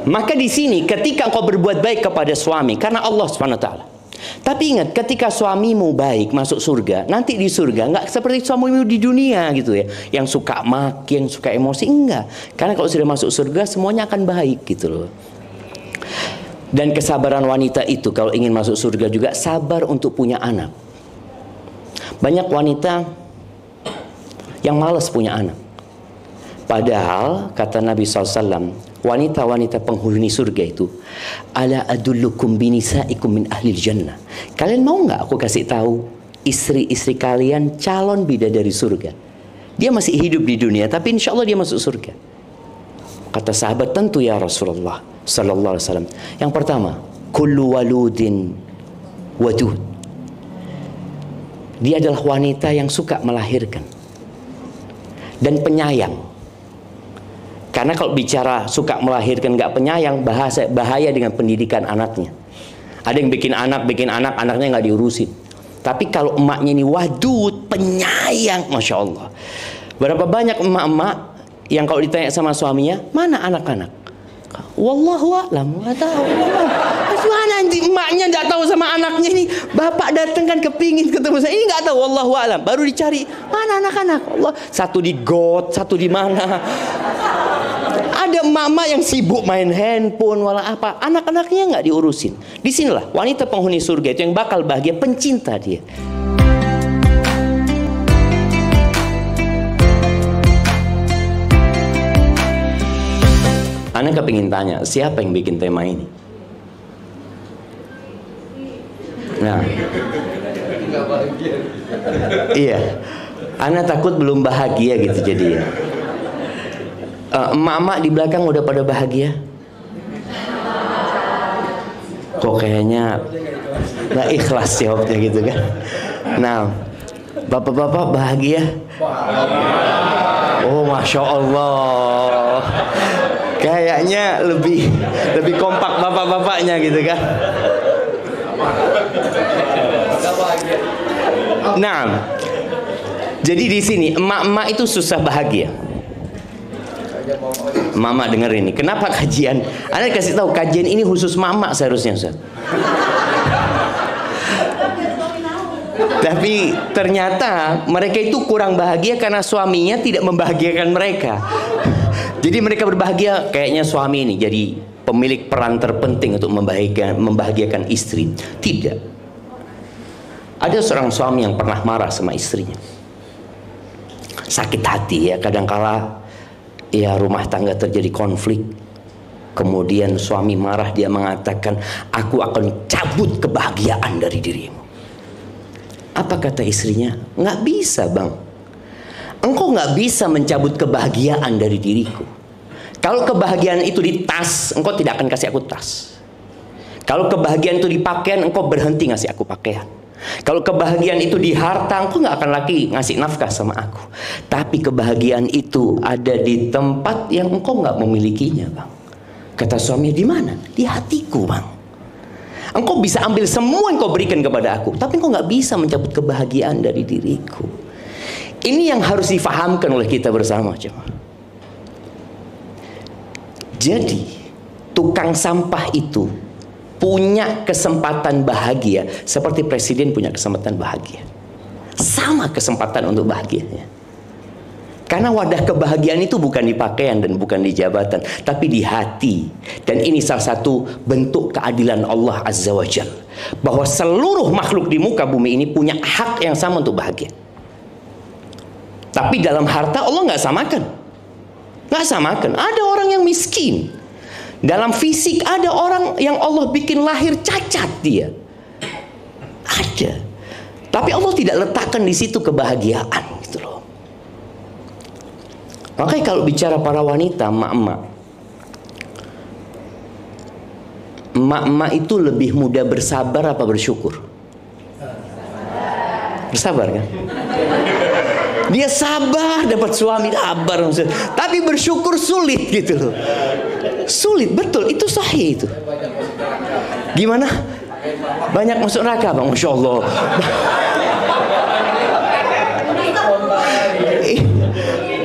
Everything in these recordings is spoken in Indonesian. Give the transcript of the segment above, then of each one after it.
Maka di sini ketika engkau berbuat baik kepada suami karena Allah Subhanahu wa taala. Tapi ingat, ketika suamimu baik masuk surga, nanti di surga nggak seperti suamimu di dunia gitu ya, yang suka maki, yang suka emosi, enggak. Karena kalau sudah masuk surga semuanya akan baik gitu loh. Dan kesabaran wanita itu kalau ingin masuk surga juga sabar untuk punya anak. Banyak wanita yang malas punya anak. Padahal kata Nabi SAW, wanita-wanita penghuni surga itu, ala adullukum binisaikum min ahlil jannah. Kalian mau nggak aku kasih tahu istri-istri kalian calon bidadari surga? Dia masih hidup di dunia, tapi insya Allah dia masuk surga. Kata sahabat, tentu ya Rasulullah Sallallahu Alaihi Wasallam. Yang pertama, kullu waludin wadud. Dia adalah wanita yang suka melahirkan dan penyayang. Karena kalau bicara suka melahirkan nggak penyayang, bahaya dengan pendidikan anaknya. Ada yang bikin anak, anaknya nggak diurusin. Tapi kalau emaknya ini wadud, penyayang, Masya Allah. Berapa banyak emak-emak yang kalau ditanya sama suaminya, mana anak-anak? Wallahu a'lam, nggak tahu. Mana nanti emaknya nggak tahu sama anaknya ini. Bapak datang kan kepingin ketemu saya, ini nggak tahu. Wallahu a'lam. Baru dicari mana anak-anak. Allah, satu di got, satu di mana. Ada emak-emak yang sibuk main handphone, wala apa. Anak-anaknya nggak diurusin. Disinilah wanita penghuni surga itu yang bakal bahagia, pencinta dia. Ana kepingin tanya, siapa yang bikin tema ini? Nah, iya, Ana takut belum bahagia gitu jadinya. Emak-emak di belakang udah pada bahagia? Kok kayaknya nggak ikhlas jawabnya gitu kan? Nah, bapak-bapak bahagia? Oh, Masya Allah. Kayaknya lebih kompak bapak-bapaknya gitu kan. Nah, jadi di sini emak-emak itu susah bahagia. Mama denger ini. Kenapa kajian? Anda kasih tahu kajian ini khusus mama seharusnya, Ustaz. Tapi ternyata mereka itu kurang bahagia karena suaminya tidak membahagiakan mereka. Jadi mereka berbahagia kayaknya suami ini jadi pemilik peran terpenting untuk membahagiakan istri. Tidak. Ada seorang suami yang pernah marah sama istrinya. Sakit hati ya, kadangkala ya rumah tangga terjadi konflik. Kemudian suami marah, dia mengatakan, aku akan cabut kebahagiaan dari dirimu. Apa kata istrinya? Nggak bisa, Bang. Engkau nggak bisa mencabut kebahagiaan dari diriku. Kalau kebahagiaan itu di tas, engkau tidak akan kasih aku tas. Kalau kebahagiaan itu di pakaian, engkau berhenti ngasih aku pakaian. Kalau kebahagiaan itu di harta, engkau nggak akan lagi ngasih nafkah sama aku. Tapi kebahagiaan itu ada di tempat yang engkau nggak memilikinya, Bang. Kata suami, di mana? Di hatiku, Bang. Engkau bisa ambil semua yang kau berikan kepada aku, tapi engkau nggak bisa mencabut kebahagiaan dari diriku. Ini yang harus difahamkan oleh kita bersama, jemaah. Jadi, tukang sampah itu punya kesempatan bahagia seperti presiden punya kesempatan bahagia. Sama kesempatan untuk bahagianya. Karena wadah kebahagiaan itu bukan di pakaian dan bukan di jabatan, tapi di hati. Dan ini salah satu bentuk keadilan Allah Azza wa Jalla, bahwa seluruh makhluk di muka bumi ini punya hak yang sama untuk bahagia. Tapi dalam harta Allah nggak samakan. Nggak samakan. Ada orang yang miskin. Dalam fisik ada orang yang Allah bikin lahir cacat dia. Ada. Tapi Allah tidak letakkan di situ kebahagiaan gitu loh. Makanya kalau bicara para wanita, emak-emak itu lebih mudah bersabar apa bersyukur? Bersabar kan? Dia sabar dapat suami, sabar maksudnya. Tapi bersyukur sulit gitu loh. Sulit, betul, itu sahih itu. Gimana? Banyak masuk neraka, Bang, Masya Allah.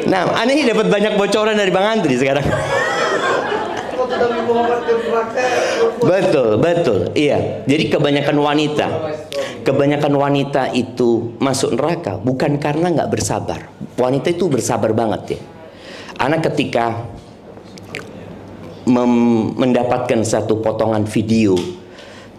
Nah, aneh dapat banyak bocoran dari Bang Andri sekarang. Betul, betul. Iya. Jadi kebanyakan wanita itu masuk neraka bukan karena nggak bersabar. Wanita itu bersabar banget ya. Anak ketika mendapatkan satu potongan video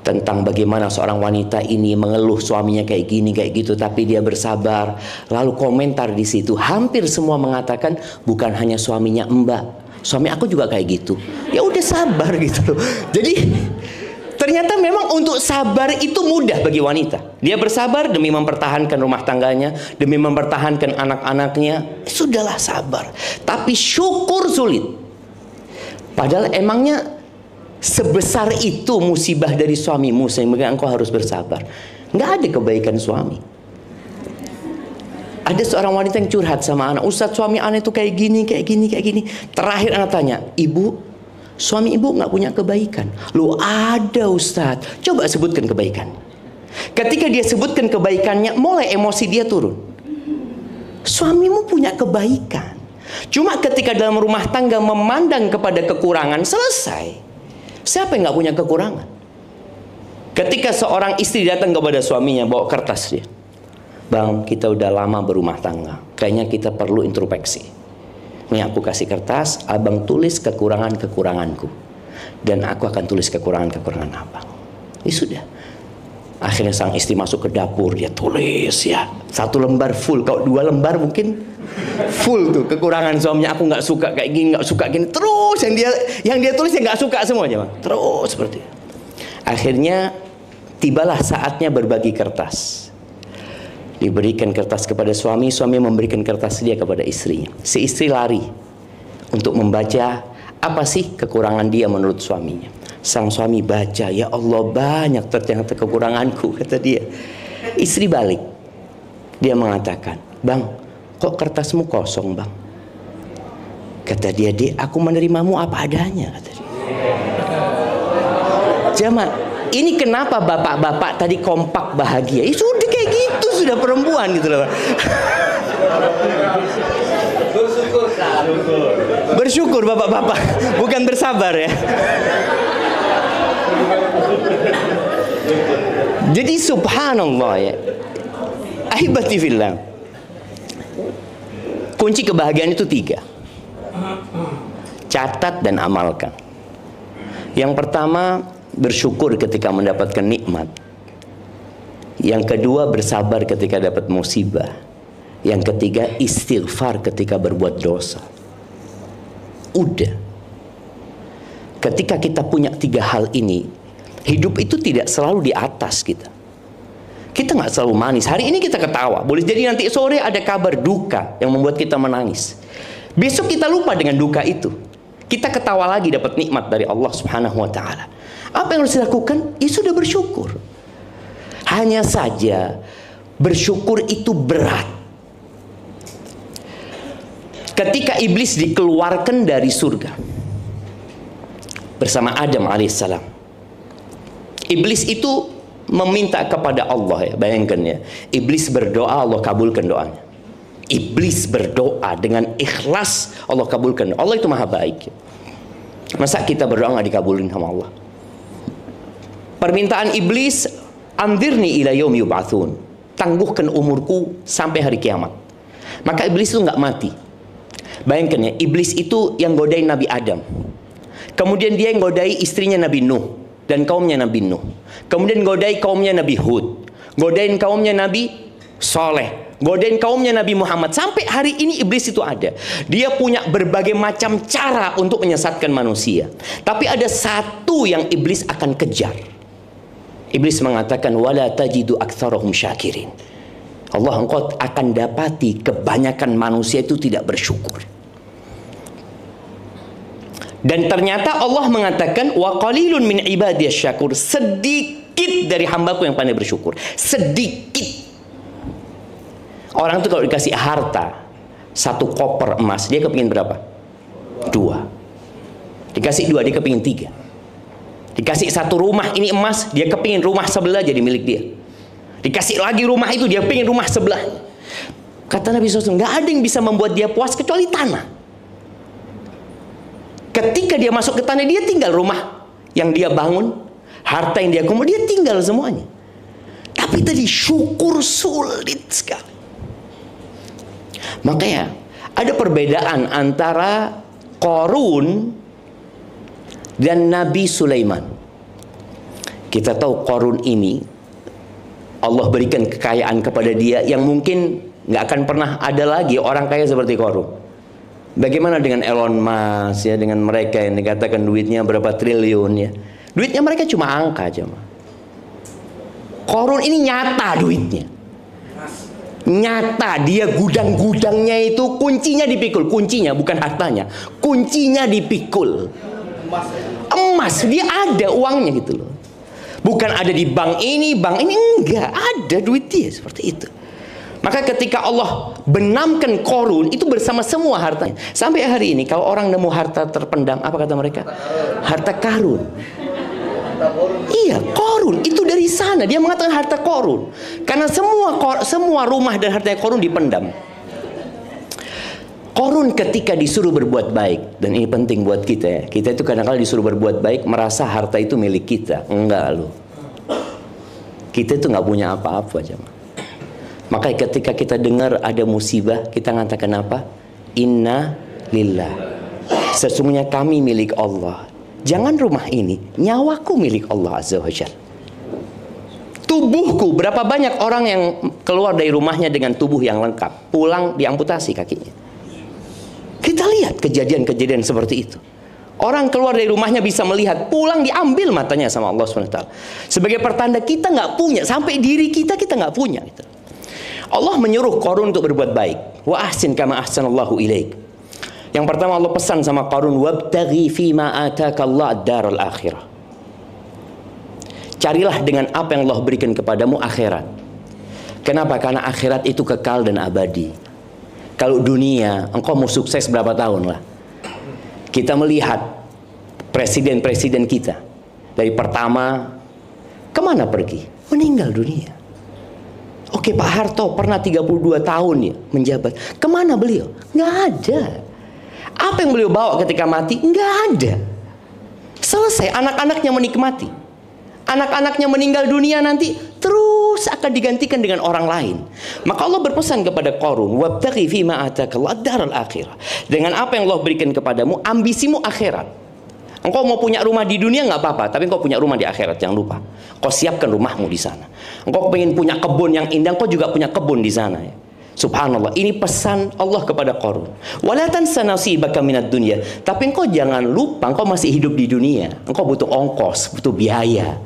tentang bagaimana seorang wanita ini mengeluh suaminya kayak gini kayak gitu, tapi dia bersabar, lalu komentar di situ hampir semua mengatakan bukan hanya suaminya Mbak, suami aku juga kayak gitu. Ya udah sabar gitu loh. Jadi ternyata memang untuk sabar itu mudah bagi wanita. Dia bersabar demi mempertahankan rumah tangganya, demi mempertahankan anak-anaknya. Sudahlah sabar. Tapi syukur sulit. Padahal emangnya sebesar itu musibah dari suamimu sehingga engkau harus bersabar. Nggak ada kebaikan suami. Ada seorang wanita yang curhat sama anak, Ustadz suami anak itu kayak gini, kayak gini, kayak gini. Terakhir anak tanya, Ibu, suami ibu nggak punya kebaikan? Loh ada Ustadz, coba sebutkan kebaikan. Ketika dia sebutkan kebaikannya, mulai emosi dia turun. Suamimu punya kebaikan. Cuma ketika dalam rumah tangga memandang kepada kekurangan, selesai. Siapa yang nggak punya kekurangan? Ketika seorang istri datang kepada suaminya bawa kertas dia, Bang, kita udah lama berumah tangga, kayaknya kita perlu introspeksi. Nih aku kasih kertas, abang tulis kekurangan-kekuranganku, dan aku akan tulis kekurangan-kekurangan abang. Ini sudah. Akhirnya sang istri masuk ke dapur, dia tulis ya 1 lembar full, kalau 2 lembar mungkin full tuh kekurangan suaminya. Aku nggak suka kayak gini, nggak suka gini, terus yang dia tulis yang nggak suka semuanya, Bang. Terus seperti itu. Akhirnya tibalah saatnya berbagi kertas. Diberikan kertas kepada suami, suami memberikan kertas dia kepada istrinya. Si istri lari untuk membaca apa sih kekurangan dia menurut suaminya. Sang suami baca, ya Allah banyak ternyata kekuranganku, kata dia. Istri balik, dia mengatakan, Bang, kok kertasmu kosong Bang? Kata dia, Dek, aku menerimamu apa adanya, kata dia. Jamaah, ini kenapa bapak-bapak tadi kompak bahagia? Ya sudah kayak gitu, sudah perempuan gitu loh. Bersyukur bapak-bapak, bukan bersabar ya. Jadi subhanallah ya, ahibati fillah, kunci kebahagiaan itu 3. Catat dan amalkan. Yang pertama, bersyukur ketika mendapatkan nikmat. Yang kedua, bersabar ketika dapat musibah. Yang ketiga, istighfar ketika berbuat dosa. Udah. Ketika kita punya 3 hal ini, hidup itu tidak selalu di atas kita. Kita nggak selalu manis. Hari ini kita ketawa, boleh jadi nanti sore ada kabar duka yang membuat kita menangis. Besok kita lupa dengan duka itu. Kita ketawa lagi dapat nikmat dari Allah Subhanahu wa taala. Apa yang harus dilakukan? Ya sudah bersyukur. Hanya saja bersyukur itu berat. Ketika iblis dikeluarkan dari surga bersama Adam alaihissalam, iblis itu meminta kepada Allah ya, bayangkan ya. Iblis berdoa, Allah kabulkan doanya. Iblis berdoa dengan ikhlas, Allah kabulkan. Allah itu maha baik. Masa kita berdoa nggak dikabulin sama Allah? Permintaan iblis, anzirni ila yaumi yub'atsun, tangguhkan umurku sampai hari kiamat. Maka iblis itu nggak mati. Bayangkan ya, iblis itu yang godain Nabi Adam. Kemudian dia yang godai istrinya Nabi Nuh dan kaumnya Nabi Nuh. Kemudian godai kaumnya Nabi Hud, godain kaumnya Nabi Soleh, godain kaumnya Nabi Muhammad. Sampai hari ini iblis itu ada. Dia punya berbagai macam cara untuk menyesatkan manusia. Tapi ada satu yang iblis akan kejar. Iblis mengatakan, wala tajidu aktsarahum syakirin. Allah, engkau akan dapati kebanyakan manusia itu tidak bersyukur. Dan ternyata Allah mengatakan, wa qalilun min ibadiyasy syakur, sedikit dari hambaku yang pandai bersyukur. Sedikit. Orang itu kalau dikasih harta 1 koper emas, dia kepingin berapa? 2. Dikasih 2, dia kepingin 3. Dikasih 1 rumah ini emas, dia kepingin rumah sebelah jadi milik dia. Dikasih lagi rumah itu, dia pengen rumah sebelah. Kata Nabi SAW, nggak ada yang bisa membuat dia puas kecuali tanah. Ketika dia masuk ke tanah, dia tinggal rumah yang dia bangun, harta yang dia kumpul, dia tinggal semuanya. Tapi tadi syukur sulit sekali. Makanya ada perbedaan antara Qarun dan Nabi Sulaiman. Kita tahu Qarun ini Allah berikan kekayaan kepada dia yang mungkin nggak akan pernah ada lagi orang kaya seperti Qarun. Bagaimana dengan Elon Musk ya, dengan mereka yang dikatakan duitnya berapa triliun ya. Duitnya mereka cuma angka aja. Qarun ini nyata duitnya. Nyata, dia gudang-gudangnya itu kuncinya dipikul. Kuncinya bukan hartanya, kuncinya dipikul. Emas, dia ada uangnya gitu loh. Bukan ada di bank ini enggak, ada duit dia seperti itu. Maka ketika Allah benamkan Qarun itu bersama semua hartanya. Sampai hari ini kalau orang nemu harta terpendam, apa kata mereka? Harta karun. Iya, Qarun itu dari sana. Dia mengatakan harta Qarun. Karena semua rumah dan harta Qarun dipendam. Qarun ketika disuruh berbuat baik, dan ini penting buat kita ya. Kita itu kadang-kadang disuruh berbuat baik merasa harta itu milik kita. Enggak loh. Kita itu nggak punya apa-apa aja. Makanya ketika kita dengar ada musibah, kita mengatakan apa? Inna lillah. Sesungguhnya kami milik Allah. Jangan rumah ini, nyawaku milik Allah Azza wa Jalla. Tubuhku, berapa banyak orang yang keluar dari rumahnya dengan tubuh yang lengkap, pulang diamputasi kakinya. Kita lihat kejadian-kejadian seperti itu. Orang keluar dari rumahnya bisa melihat, pulang diambil matanya sama Allah SWT. Sebagai pertanda kita nggak punya, sampai diri kita nggak punya. Gitu. Allah menyuruh Qarun untuk berbuat baik. Wa ahsin kama ahsanallahu ilaik. Yang pertama Allah pesan sama Qarun, wabtaghi fima ataka Allah ad-daral akhirah. Carilah dengan apa yang Allah berikan kepadamu akhirat. Kenapa? Karena akhirat itu kekal dan abadi. Kalau dunia, engkau mau sukses berapa tahun lah. Kita melihat presiden-presiden kita dari pertama kemana pergi? Meninggal dunia. Oke, Pak Harto pernah 32 tahun ya menjabat. Kemana beliau? Nggak ada. Apa yang beliau bawa ketika mati? Nggak ada. Selesai, anak-anaknya menikmati. Anak-anaknya meninggal dunia nanti terus akan digantikan dengan orang lain. Maka Allah berpesan kepada Qarun, wabtaghi fima atakallahu ad-daral akhirah. Dengan apa yang Allah berikan kepadamu, ambisimu akhirat. Engkau mau punya rumah di dunia nggak apa-apa, tapi engkau punya rumah di akhirat, jangan lupa. Kau siapkan rumahmu di sana. Engkau pengen punya kebun yang indah, engkau juga punya kebun di sana ya. Subhanallah, ini pesan Allah kepada Qarun. Wala tansa nasibaka minad dunya. Tapi engkau jangan lupa, engkau masih hidup di dunia. Engkau butuh ongkos, butuh biaya.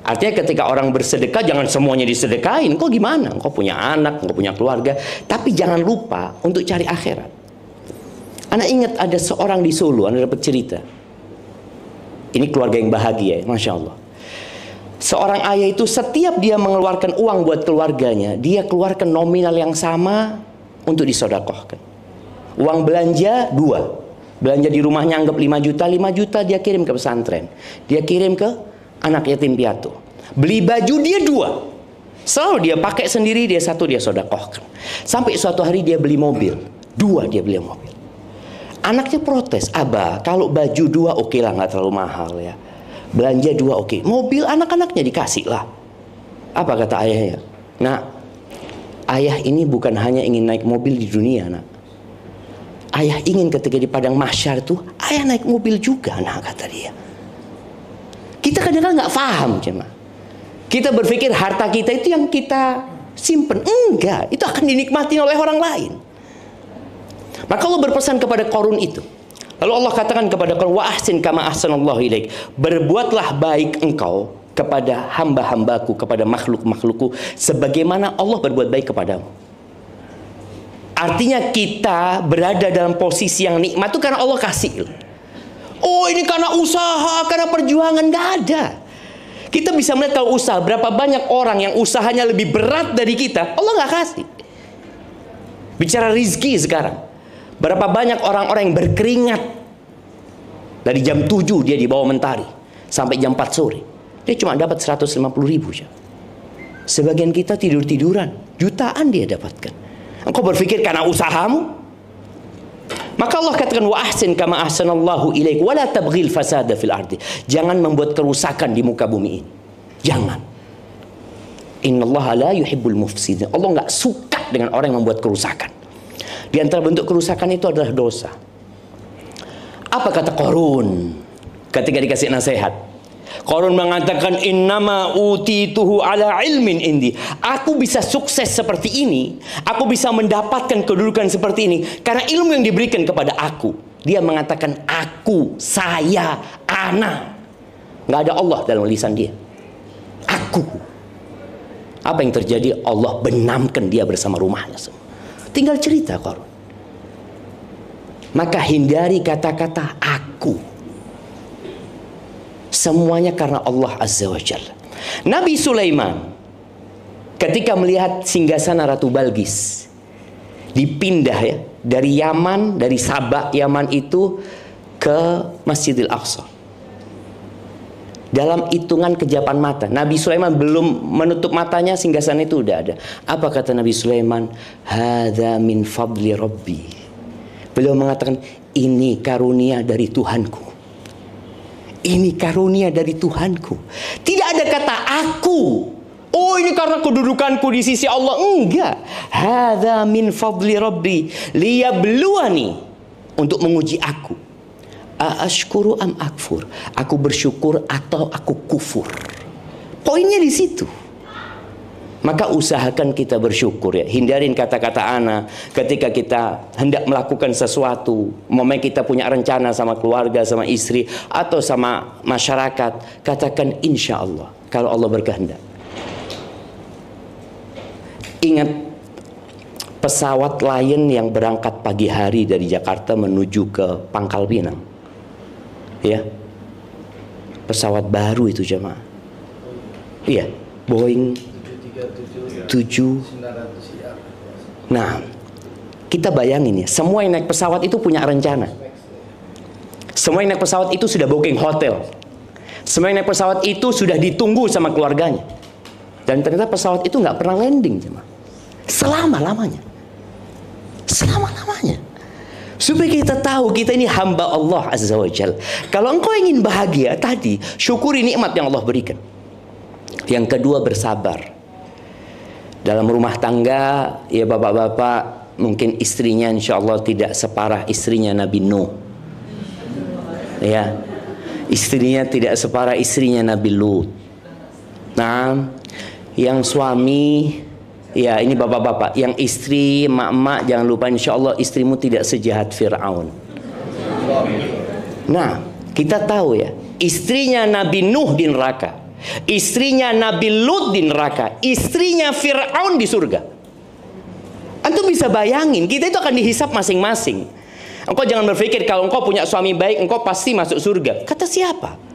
Artinya ketika orang bersedekah, jangan semuanya disedekain. Engkau gimana? Engkau punya anak, engkau punya keluarga. Tapi jangan lupa untuk cari akhirat. Anak ingat ada seorang di Solo, Anda dapat cerita. Ini keluarga yang bahagia, Masya Allah. Seorang ayah itu setiap dia mengeluarkan uang buat keluarganya, dia keluarkan nominal yang sama untuk disodakohkan. Uang belanja 2. Belanja di rumahnya anggap 5 juta, 5 juta dia kirim ke pesantren. Dia kirim ke anak yatim piatu. Beli baju dia 2. Selalu dia pakai sendiri, dia 1 dia sodakohkan. Sampai suatu hari dia beli mobil. 2 dia beli mobil. Anaknya protes, Abah, kalau baju 2 oke lah, nggak terlalu mahal ya. Belanja 2 oke. Mobil anak-anaknya dikasih lah. Apa kata ayahnya? Nah, ayah ini bukan hanya ingin naik mobil di dunia, nak. Ayah ingin ketika di padang mahsyar itu, ayah naik mobil juga, nah, kata dia. Kita kadang-kadang nggak paham, jemaah. Kita berpikir harta kita itu yang kita simpen. Enggak, itu akan dinikmati oleh orang lain. Maka Allah berpesan kepada Qarun itu. Lalu Allah katakan kepada Qarun, wa ahsin kama ahsanallahu ilaik. Berbuatlah baik engkau kepada hamba-hambaku, kepada makhluk-makhlukku, sebagaimana Allah berbuat baik kepadamu. Artinya kita berada dalam posisi yang nikmat itu karena Allah kasih. Oh, ini karena usaha, karena perjuangan, nggak ada. Kita bisa melihat kalau usaha, berapa banyak orang yang usahanya lebih berat dari kita, Allah nggak kasih. Bicara rizki sekarang, berapa banyak orang-orang yang berkeringat dari jam 7 dia di bawah mentari sampai jam 4 sore, dia cuma dapat 150.000 saja. Sebagian kita tidur-tiduran, jutaan dia dapatkan. Engkau berpikir karena usahamu? Maka Allah katakan wa ahsin kama ahsanallahu ilaik wa la tabghil fasada fil ardi. Jangan membuat kerusakan di muka bumi ini. Jangan. Innallaha la yuhibbul mufsidin. Allah enggak suka dengan orang yang membuat kerusakan. Di antara bentuk kerusakan itu adalah dosa. Apa kata Qarun ketika dikasih nasihat? Qarun mengatakan innama utituhu ala ilmin indi. Aku bisa sukses seperti ini, aku bisa mendapatkan kedudukan seperti ini karena ilmu yang diberikan kepada aku. Dia mengatakan aku, saya, ana. Nggak ada Allah dalam lisan dia. Aku. Apa yang terjadi? Allah benamkan dia bersama rumahnya semua. Tinggal cerita Qarun. Maka hindari kata-kata aku. Semuanya karena Allah Azza wa Jalla. Nabi Sulaiman ketika melihat singgasana Ratu Balqis dipindah ya dari Yaman, dari Sabah Yaman itu ke Masjidil Aqsa. Dalam hitungan kejapan mata, Nabi Sulaiman belum menutup matanya, singgasana itu udah ada. Apa kata Nabi Sulaiman? Hadza min fadli Rabbi. Beliau mengatakan ini karunia dari Tuhanku. Ini karunia dari Tuhanku. Tidak ada kata aku. Oh ini karena kedudukanku di sisi Allah. Enggak. Hadza min fadli Rabbi liyabluwani, untuk menguji aku. Aashkuru am akfur. Aku bersyukur atau aku kufur. Poinnya di situ. Maka usahakan kita bersyukur ya. Hindarin kata-kata ana ketika kita hendak melakukan sesuatu. Momen kita punya rencana sama keluarga, sama istri, atau sama masyarakat. Katakan insya Allah, kalau Allah berkehendak. Ingat pesawat Lion yang berangkat pagi hari dari Jakarta menuju ke Pangkal Pinang. Ya, pesawat baru itu jemaah. Iya, Boeing 7. Nah, kita bayangin ya, semua yang naik pesawat itu punya rencana. Semua yang naik pesawat itu sudah booking hotel. Semua yang naik pesawat itu sudah ditunggu sama keluarganya. Dan ternyata pesawat itu nggak pernah landing, jemaah. Selama-lamanya. Selama-lamanya. Supaya kita tahu kita ini hamba Allah Azza wa Jalla. Kalau engkau ingin bahagia tadi, syukuri nikmat yang Allah berikan. Yang kedua, bersabar. Dalam rumah tangga, ya bapak-bapak, mungkin istrinya insya Allah tidak separah istrinya Nabi Nuh. Ya, istrinya tidak separah istrinya Nabi Lut. Nah, yang suami, ya ini bapak-bapak, yang istri, mak-mak, jangan lupa insya Allah istrimu tidak sejahat Fir'aun. Nah, kita tahu ya, istrinya Nabi Nuh di neraka, istrinya Nabi Lut di neraka, istrinya Fir'aun di surga. Antum bisa bayangin, kita itu akan dihisap masing-masing. Engkau jangan berpikir kalau engkau punya suami baik, engkau pasti masuk surga. Kata siapa?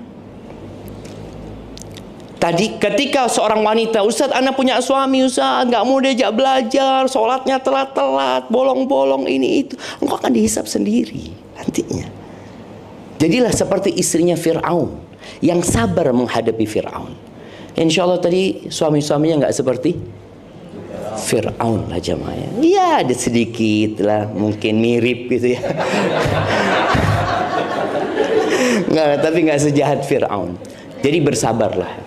Tadi ketika seorang wanita, Ustaz, anak punya suami, Ustaz, nggak mau diajak belajar, sholatnya telat-telat, bolong-bolong ini itu, engkau akan dihisap sendiri nantinya. Jadilah seperti istrinya Fir'aun yang sabar menghadapi Fir'aun. Insya Allah tadi suami-suaminya nggak seperti Fir'aun lah jamaahnya. Iya ada sedikit lah, mungkin mirip gitu ya. Nggak, tapi nggak sejahat Fir'aun. Jadi bersabarlah.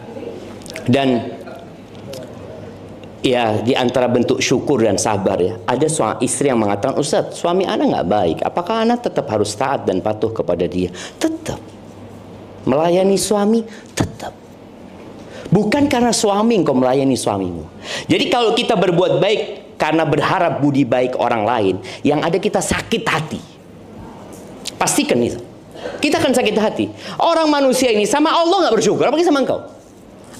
Dan ya di antara bentuk syukur dan sabar ya, ada istri yang mengatakan, Ustaz, suami anak nggak baik, apakah anak tetap harus taat dan patuh kepada dia? Tetap. Melayani suami tetap. Bukan karena suami engkau melayani suamimu. Jadi kalau kita berbuat baik karena berharap budi baik orang lain, yang ada kita sakit hati. Pastikan itu. Kita akan sakit hati. Orang manusia ini sama Allah nggak bersyukur, apalagi sama engkau.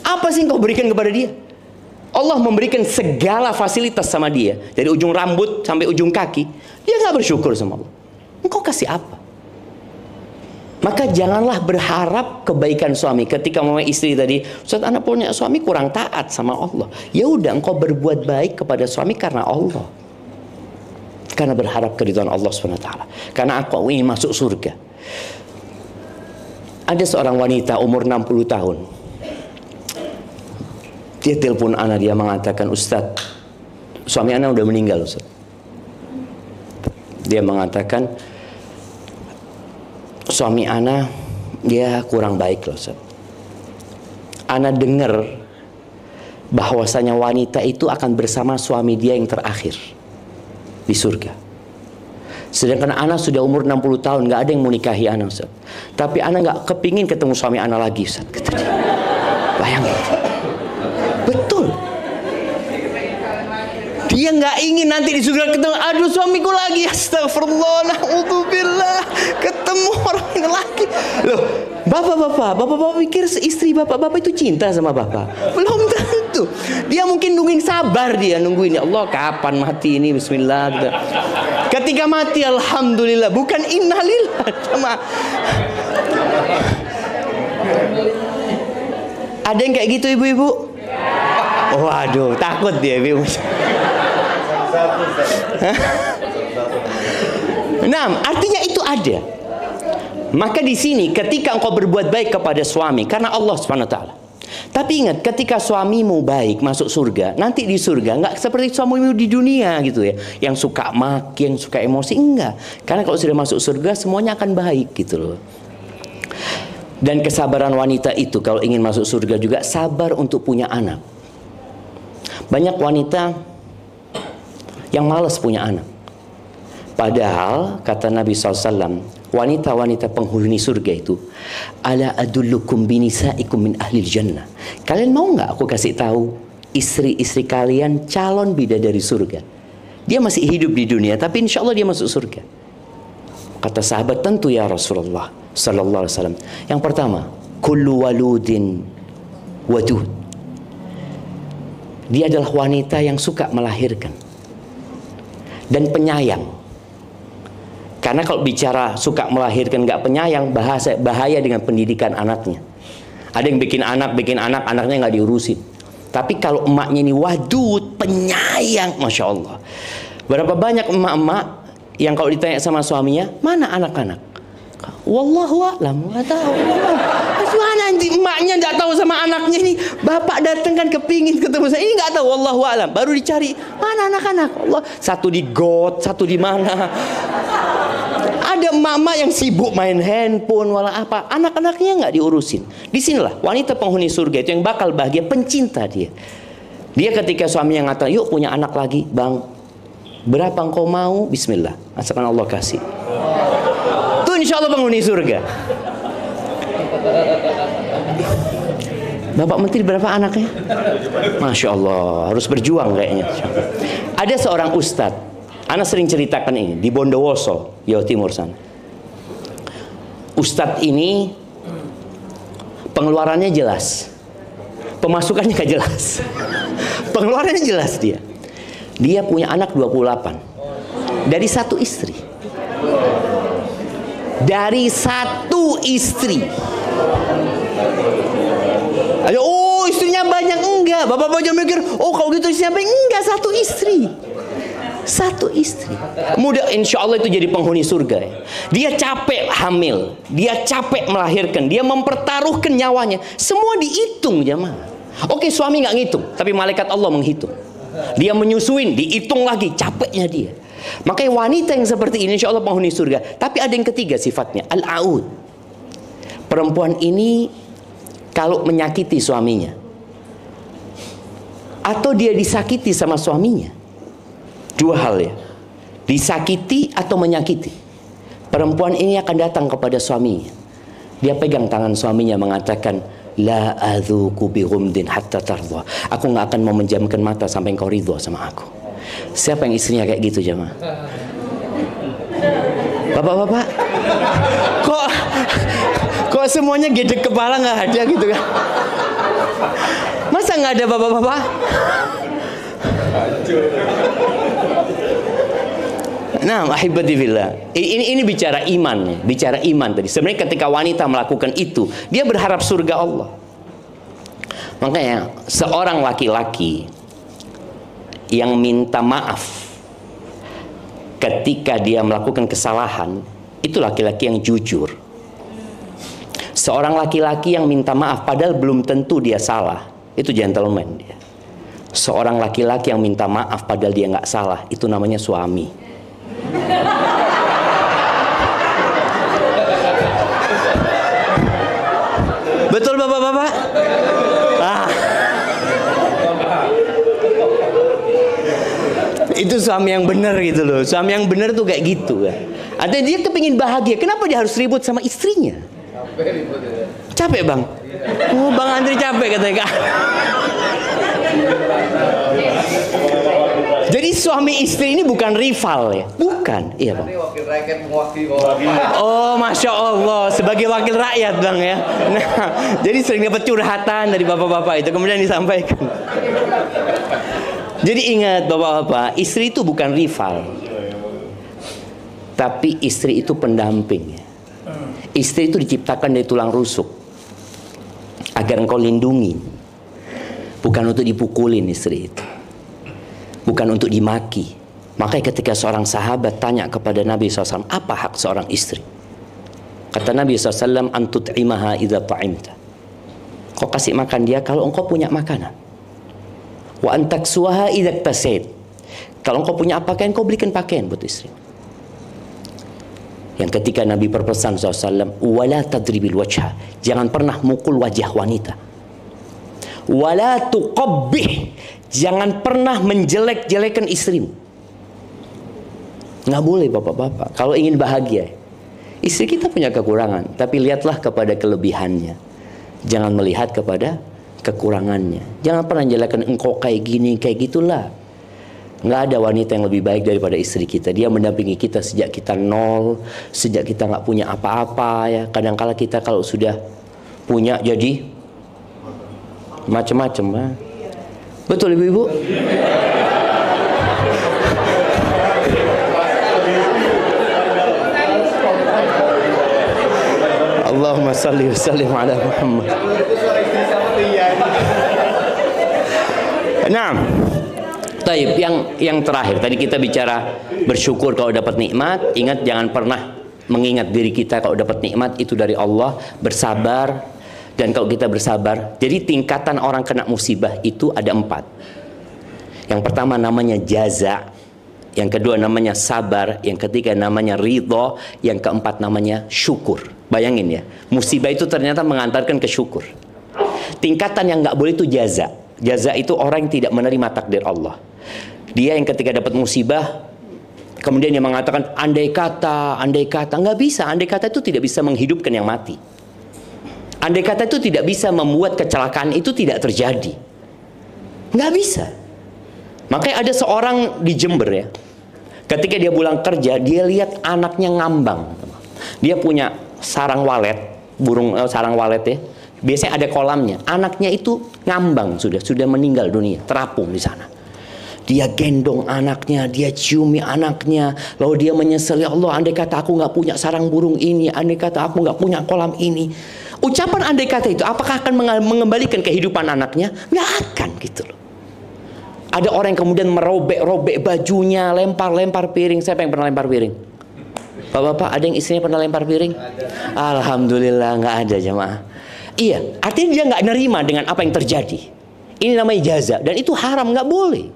Apa sih engkau berikan kepada dia? Allah memberikan segala fasilitas sama dia, dari ujung rambut sampai ujung kaki. Dia nggak bersyukur sama Allah. Engkau kasih apa? Maka janganlah berharap kebaikan suami. Ketika mama istri tadi, Ustaz, anak punya suami kurang taat sama Allah. Ya udah, engkau berbuat baik kepada suami karena Allah. Karena berharap keridhaan Allah SWT. Karena aku ingin masuk surga. Ada seorang wanita umur 60 tahun. Dia telepon anak, dia mengatakan, Ustaz, suami anak udah meninggal, Ustaz. Dia mengatakan, suami ana dia kurang baik loh Ustaz. Ana dengar bahwasanya wanita itu akan bersama suami dia yang terakhir di surga. Sedangkan ana sudah umur 60 tahun, nggak ada yang mau nikahi ana Ustaz. Tapi ana nggak kepingin ketemu suami ana lagi Ustaz. Bayangin. Betul. Dia nggak ingin nanti di surga ketemu, aduh suamiku lagi, astagfirullah, naudzubillah, ketemu orang ini lagi. Loh, bapak pikir istri bapak itu cinta sama bapak? Belum tentu. Dia mungkin nungguin, sabar dia nungguin, ya Allah kapan mati ini, bismillah gitu. Ketika mati alhamdulillah, bukan innalillah sama. Ada yang kayak gitu ibu-ibu? Waduh, takut dia ibu. Nah, artinya itu ada. Maka di sini ketika engkau berbuat baik kepada suami karena Allah Subhanahu wa taala. Tapi ingat, ketika suamimu baik masuk surga, nanti di surga nggak seperti suamimu di dunia gitu ya, yang suka maki, yang suka emosi, enggak. Karena kalau sudah masuk surga semuanya akan baik gitu loh. Dan kesabaran wanita itu kalau ingin masuk surga juga sabar untuk punya anak. Banyak wanita yang malas punya anak. Padahal kata Nabi SAW, wanita-wanita penghuni surga itu, ala adullukum binisaikum min ahlil jannah. Kalian mau nggak aku kasih tahu istri-istri kalian calon bidadari surga? Dia masih hidup di dunia, tapi insya Allah dia masuk surga. Kata sahabat, tentu ya Rasulullah Sallallahu Alaihi Wasallam. Yang pertama, kullu waludin wadud. Dia adalah wanita yang suka melahirkan dan penyayang. Karena kalau bicara suka melahirkan nggak penyayang, bahaya dengan pendidikan anaknya. Ada yang bikin anak, anaknya nggak diurusin. Tapi kalau emaknya ini wadud, penyayang, masya Allah. Berapa banyak emak-emak yang kalau ditanya sama suaminya, mana anak-anak? Wallahu a'lam, nggak tahu. Mana nanti emaknya nggak tahu sama anaknya ini. Bapak datang kan kepingin ketemu saya, ini nggak tahu. Wallahu a'lam. Baru dicari mana anak-anak. Allah, satu di got, satu di mana. Ada emak-emak yang sibuk main handphone, wala apa. Anak-anaknya nggak diurusin. Disinilah wanita penghuni surga itu yang bakal bahagia, pencinta dia. Dia ketika suaminya ngata, yuk punya anak lagi, bang. Berapa engkau mau? Bismillah. Asalkan Allah kasih. Itu insya Allah penghuni surga. Bapak Menteri berapa anaknya? Masya Allah, harus berjuang kayaknya. Ada seorang ustadz, Ana sering ceritakan ini di Bondowoso, Jawa Timur sana. Ustadz ini pengeluarannya jelas, pemasukannya gak jelas. Pengeluarannya jelas dia. Dia punya anak 28 dari satu istri. Dari satu istri. Ada, oh istrinya banyak, enggak. Bapak-bapak jangan mikir, oh kalau gitu istrinya banyak, enggak, satu istri. Satu istri. Mudah, insya Allah itu jadi penghuni surga ya. Dia capek hamil, dia capek melahirkan, dia mempertaruhkan nyawanya. Semua dihitung jemaah. Oke, suami nggak ngitung, tapi malaikat Allah menghitung. Dia menyusuin, dihitung lagi, capeknya dia. Makanya wanita yang seperti ini insya Allah penghuni surga. Tapi ada yang ketiga sifatnya, al-aud. Perempuan ini kalau menyakiti suaminya, atau dia disakiti sama suaminya, dua hal ya, disakiti atau menyakiti, perempuan ini akan datang kepada suaminya. Dia pegang tangan suaminya mengatakan, la adzuku bi ghumdin hatta tardha. Aku nggak akan memejamkan mata sampai engkau ridho sama aku. Siapa yang istrinya kayak gitu jemaah? Bapak-bapak, kok semuanya gede kepala nggak ada gitu kan? Masa nggak ada bapak-bapak? Nah, ahibati fillah. Ini bicara iman, bicara iman tadi. Sebenarnya ketika wanita melakukan itu, dia berharap surga Allah. Makanya seorang laki-laki yang minta maaf ketika dia melakukan kesalahan, itu laki-laki yang jujur. Seorang laki-laki yang minta maaf padahal belum tentu dia salah, itu gentleman dia. Seorang laki-laki yang minta maaf padahal dia nggak salah, itu namanya suami. Betul bapak-bapak? Ah. Itu suami yang benar gitu loh. Suami yang benar tuh kayak gitu ya. Artinya dia kepingin bahagia. Kenapa dia harus ribut sama istrinya? Capek bang? Oh bang Andri capek katanya. Jadi suami istri ini bukan rival ya? Bukan, iya bang. Oh masya Allah, sebagai wakil rakyat bang ya. Nah, jadi sering dapat curhatan dari bapak-bapak itu kemudian disampaikan. Jadi ingat bapak-bapak, istri itu bukan rival, tapi istri itu pendamping. Istri itu diciptakan dari tulang rusuk agar engkau lindungi, bukan untuk dipukulin istri itu, bukan untuk dimaki. Makanya ketika seorang sahabat tanya kepada Nabi SAW, apa hak seorang istri? Kata Nabi SAW, antut'imaha idza ta'imta. Kau kasih makan dia kalau engkau punya makanan. Wa antaksuha idza tasait. Kalau engkau punya pakaian, kau belikan pakaian buat istri. Yang ketika Nabi berpesan SAW, wala tadribil wajha, jangan pernah mukul wajah wanita. Wala tuqabbih, jangan pernah menjelek-jelekan istrimu. Nggak boleh bapak-bapak. Kalau ingin bahagia, istri kita punya kekurangan, tapi lihatlah kepada kelebihannya. Jangan melihat kepada kekurangannya. Jangan pernah menjelekkan engkau kayak gini, kayak gitulah. Nggak ada wanita yang lebih baik daripada istri kita. Dia mendampingi kita sejak kita nol, sejak kita nggak punya apa-apa ya. Kadang-kala kita kalau sudah punya jadi macam-macam ya. Betul ibu-ibu? Allahumma salli wa sallim ala Muhammad. Nah, taib, yang terakhir tadi kita bicara bersyukur kalau dapat nikmat. Ingat jangan pernah mengingat diri kita kalau dapat nikmat itu dari Allah. Bersabar, dan kalau kita bersabar, jadi tingkatan orang kena musibah itu ada 4. Yang pertama namanya jaza, yang kedua namanya sabar, yang ketiga namanya ridho, yang keempat namanya syukur. Bayangin ya, musibah itu ternyata mengantarkan ke syukur. Tingkatan yang nggak boleh itu jaza. Jaza itu orang yang tidak menerima takdir Allah. Dia yang ketika dapat musibah, kemudian dia mengatakan andai kata, nggak bisa. Andai kata itu tidak bisa menghidupkan yang mati. Andai kata itu tidak bisa membuat kecelakaan itu tidak terjadi. Nggak bisa. Makanya ada seorang di Jember ya, ketika dia pulang kerja, dia lihat anaknya ngambang. Dia punya sarang walet, sarang walet ya. Biasanya ada kolamnya. Anaknya itu ngambang, sudah meninggal dunia, terapung di sana. Dia gendong anaknya, dia ciumi anaknya, lalu dia menyesal, ya Allah, andai kata aku nggak punya sarang burung ini, andai kata aku nggak punya kolam ini. Ucapan andai kata itu, apakah akan mengembalikan kehidupan anaknya? Nggak akan gitu loh. Ada orang yang kemudian merobek-robek bajunya, lempar-lempar piring. Siapa yang pernah lempar piring? Bapak-bapak, ada yang istrinya pernah lempar piring? Alhamdulillah nggak ada jemaah. Iya, artinya dia nggak nerima dengan apa yang terjadi. Ini namanya jaza, dan itu haram, nggak boleh.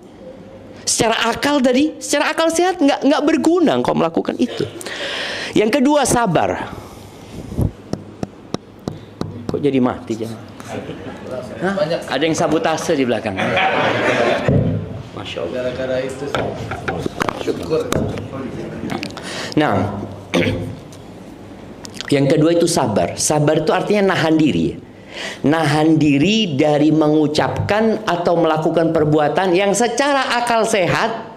Secara akal tadi, secara akal sehat nggak berguna kau melakukan itu. Yang kedua sabar. Kok jadi mati jemaah? Hah? Ada yang sabotase di belakang. Masya Allah. Gara-gara itu syukur. Nah, yang kedua itu sabar. Sabar itu artinya nahan diri. Nahan diri dari mengucapkan atau melakukan perbuatan yang secara akal sehat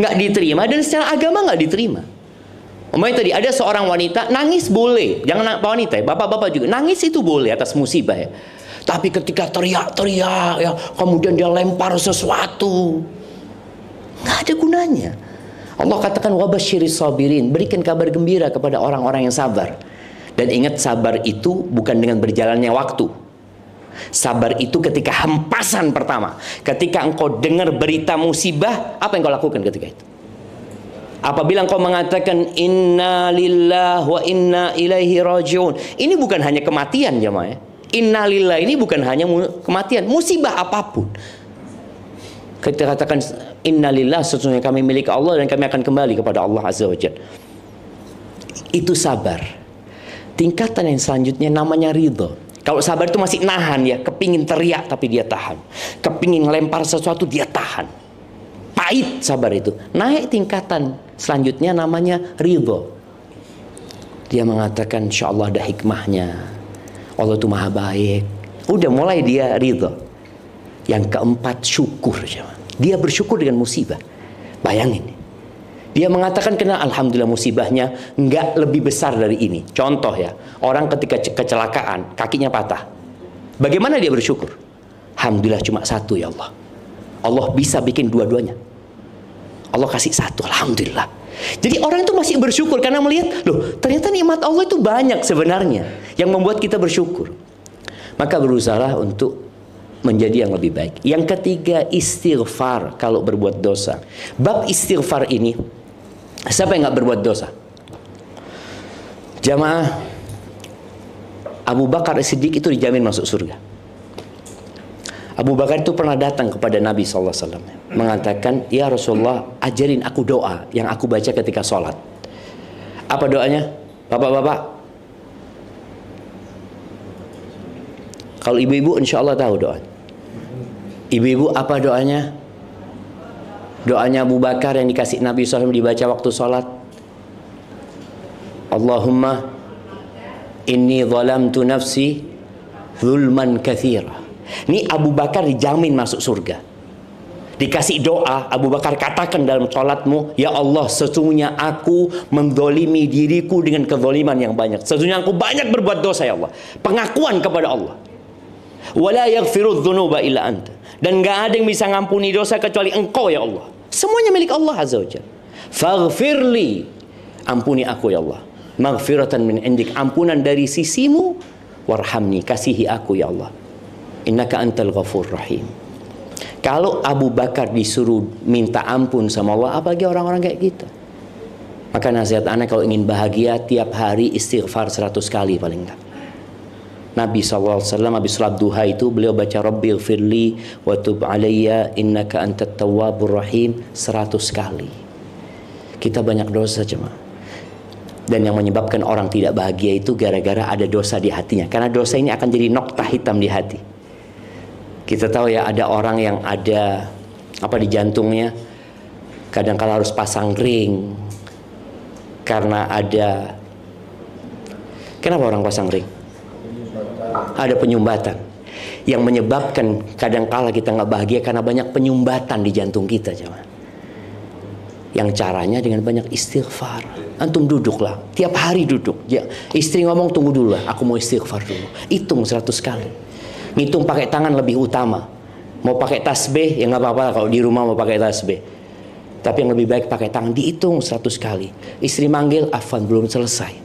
nggak diterima dan secara agama nggak diterima. Umpamanya tadi ada seorang wanita nangis boleh, jangan wanita ya, bapak-bapak juga nangis itu boleh atas musibah ya. Tapi ketika teriak-teriak ya, kemudian dia lempar sesuatu, nggak ada gunanya. Allah katakan wabasyiris sabirin, berikan kabar gembira kepada orang-orang yang sabar. Dan ingat, sabar itu bukan dengan berjalannya waktu. Sabar itu ketika hempasan pertama, ketika engkau dengar berita musibah, apa yang kau lakukan ketika itu? Apabila engkau mengatakan inna lillahi wa inna ilaihi rajiun, ini bukan hanya kematian jemaah ya. Inna lillahi ini bukan hanya kematian, musibah apapun. Kita katakan inna lillahi, sesungguhnya kami milik Allah dan kami akan kembali kepada Allah Azza wa Jalla. Itu sabar. Tingkatan yang selanjutnya namanya ridho. Kalau sabar itu masih nahan ya, kepingin teriak tapi dia tahan, kepingin ngelempar sesuatu dia tahan. Pahit sabar itu. Naik tingkatan selanjutnya namanya ridho. Dia mengatakan insya Allah ada hikmahnya, Allah itu maha baik. Udah mulai dia ridho. Yang keempat syukur. Dia bersyukur dengan musibah. Bayangin, dia mengatakan kena alhamdulillah musibahnya nggak lebih besar dari ini. Contoh ya, orang ketika kecelakaan kakinya patah, bagaimana dia bersyukur? Alhamdulillah cuma satu ya Allah. Allah bisa bikin dua-duanya. Allah kasih satu, alhamdulillah. Jadi orang itu masih bersyukur karena melihat, loh ternyata nikmat Allah itu banyak sebenarnya yang membuat kita bersyukur. Maka berusaha untuk menjadi yang lebih baik. Yang ketiga, istighfar kalau berbuat dosa. Bab istighfar ini, siapa yang nggak berbuat dosa? Jamaah, Abu Bakar As-Siddiq itu dijamin masuk surga. Abu Bakar itu pernah datang kepada Nabi SAW, mengatakan, ya Rasulullah, ajarin aku doa yang aku baca ketika sholat. Apa doanya? Bapak-bapak, kalau ibu-ibu insya Allah tahu doa. Ibu-ibu apa doanya? Doanya Abu Bakar yang dikasih Nabi SAW dibaca waktu sholat. Allahumma inni zalamtu nafsi zulman katsira. Ini Abu Bakar dijamin masuk surga. Dikasih doa, Abu Bakar katakan dalam sholatmu, ya Allah, sesungguhnya aku mendolimi diriku dengan kezaliman yang banyak. Sesungguhnya aku banyak berbuat dosa ya Allah. Pengakuan kepada Allah. Wala yaghfiru dzunuba illa anta. Dan gak ada yang bisa ngampuni dosa kecuali Engkau ya Allah. Semuanya milik Allah Azza wa Jalla. Faghfirli, ampuni aku ya Allah. Maghfiratan min indik, ampunan dari sisimu. Warhamni, kasihi aku ya Allah. Innaka antal ghafur rahim. Kalau Abu Bakar disuruh minta ampun sama Allah, apalagi orang-orang kayak kita. Maka nasihat anak kalau ingin bahagia, tiap hari istighfar 100 kali paling enggak. Nabi SAW habis salat duha itu beliau baca Rabbighfirli wa tub alayya innaka antat tawwabur rahim 100 kali. Kita banyak dosa cuma. Dan yang menyebabkan orang tidak bahagia itu gara-gara ada dosa di hatinya. Karena dosa ini akan jadi noktah hitam di hati. Kita tahu ya, ada orang yang ada apa di jantungnya, kadang-kala harus pasang ring karena ada, kenapa orang pasang ring? Ada penyumbatan yang menyebabkan kadang-kala kita nggak bahagia karena banyak penyumbatan di jantung kita, cuman. Yang caranya dengan banyak istighfar. Antum duduklah, tiap hari duduk. Ya, istri ngomong tunggu dulu lah, aku mau istighfar dulu. Hitung 100 kali. Ngitung pakai tangan lebih utama. Mau pakai tasbih ya nggak apa-apa kalau di rumah mau pakai tasbih. Tapi yang lebih baik pakai tangan, dihitung 100 kali. Istri manggil, afwan belum selesai.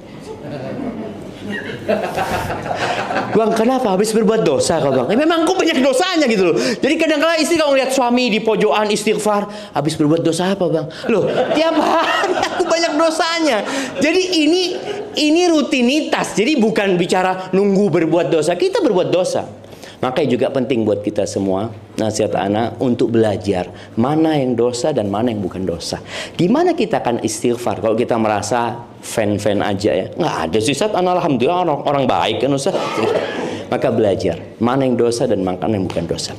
Bang, kenapa? Habis berbuat dosa kau bang? Memang aku banyak dosanya gitu loh. Jadi kadang-kadang istri kalau ngeliat suami di pojokan istighfar, habis berbuat dosa apa bang? Loh, tiap hari aku banyak dosanya. Jadi ini rutinitas. Jadi bukan bicara nunggu berbuat dosa. Kita berbuat dosa. Makanya juga penting buat kita semua, nasihat anak, untuk belajar mana yang dosa dan mana yang bukan dosa. Gimana kita akan istighfar kalau kita merasa fan-fan aja ya? Nggak ada sih Ustaz, alhamdulillah orang baik kan Ustaz. Maka belajar mana yang dosa dan mana yang bukan dosa.